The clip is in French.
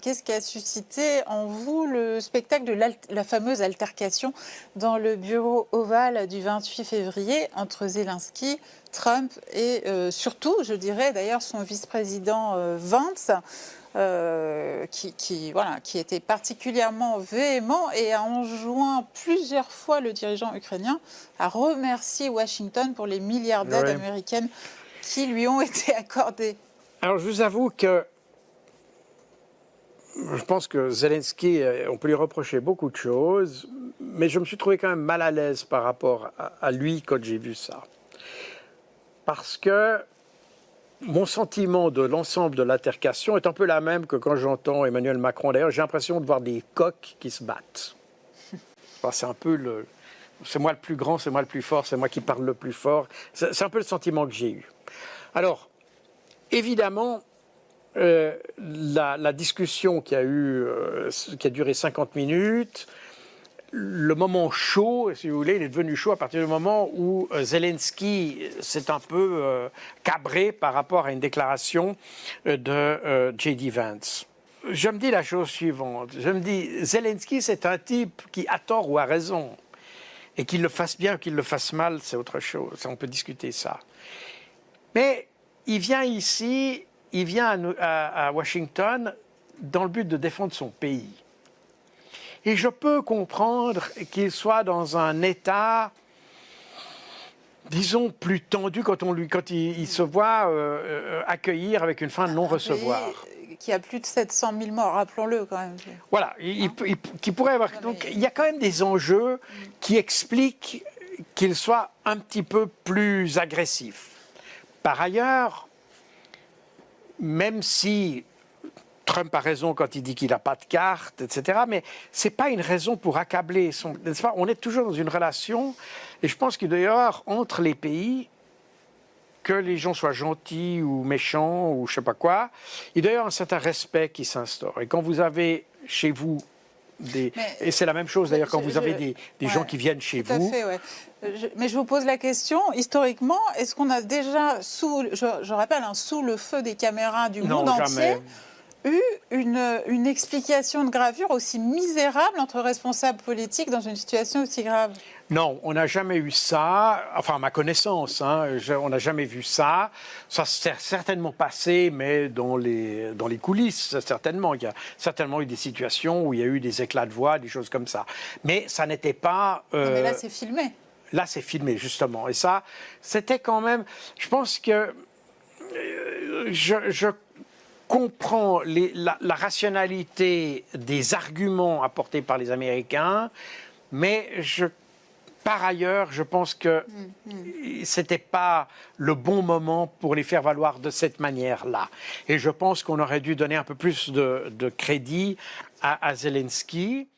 Qu'est-ce qui a suscité en vous le spectacle de la fameuse altercation dans le bureau ovale du 28 février entre Zelensky, Trump et surtout, je dirais d'ailleurs, son vice-président Vance, qui était particulièrement véhément et a enjoint plusieurs fois le dirigeant ukrainien à remercier Washington pour les milliards d'aides américaines qui lui ont été accordées? Alors je vous avoue que je pense que Zelensky, on peut lui reprocher beaucoup de choses, mais je me suis trouvé quand même mal à l'aise par rapport à lui quand j'ai vu ça. Parce que mon sentiment de l'ensemble de l'altercation est un peu la même que quand j'entends Emmanuel Macron. D'ailleurs, j'ai l'impression de voir des coqs qui se battent. Enfin, c'est un peu le... C'est moi le plus grand, c'est moi le plus fort, c'est moi qui parle le plus fort. C'est un peu le sentiment que j'ai eu. Alors, évidemment, la discussion qui a duré 50 minutes, le moment chaud, si vous voulez, il est devenu chaud à partir du moment où Zelensky s'est un peu cabré par rapport à une déclaration de J.D. Vance. Je me dis la chose suivante, je me dis, Zelensky c'est un type qui a tort ou a raison, et qu'il le fasse bien ou qu'il le fasse mal, c'est autre chose, on peut discuter ça. Mais il vient ici, il vient à Washington dans le but de défendre son pays. Et je peux comprendre qu'il soit dans un état, disons, plus tendu quand il se voit accueillir avec une fin de non-recevoir. Qui a plus de 700 000 morts, rappelons-le quand même. Voilà, qui pourrait avoir... Donc il y a quand même des enjeux qui expliquent qu'il soit un petit peu plus agressif. Par ailleurs, même si Trump a raison quand il dit qu'il n'a pas de carte, etc., mais ce n'est pas une raison pour accabler n'est-ce pas ? On est toujours dans une relation, et je pense qu'il doit y avoir entre les pays, que les gens soient gentils ou méchants ou je ne sais pas quoi, il doit y avoir un certain respect qui s'instaure. Et quand vous avez chez vous et c'est la même chose d'ailleurs quand vous avez des gens qui viennent chez vous. Tout à fait, ouais. Mais je vous pose la question, historiquement, est-ce qu'on a déjà, je rappelle, sous le feu des caméras du monde entier, eu une explication de gravure aussi misérable entre responsables politiques dans une situation aussi grave? Non, on n'a jamais eu ça, enfin à ma connaissance, on n'a jamais vu ça. Ça s'est certainement passé, mais dans les coulisses, certainement. Il y a certainement eu des situations où il y a eu des éclats de voix, des choses comme ça. Mais ça n'était pas... Non, mais là, c'est filmé. Là, c'est filmé, justement. Et ça, c'était quand même... Je pense que... Je comprends la rationalité des arguments apportés par les Américains, mais par ailleurs, je pense que ce n'était pas le bon moment pour les faire valoir de cette manière-là. Et je pense qu'on aurait dû donner un peu plus de crédit à Zelensky.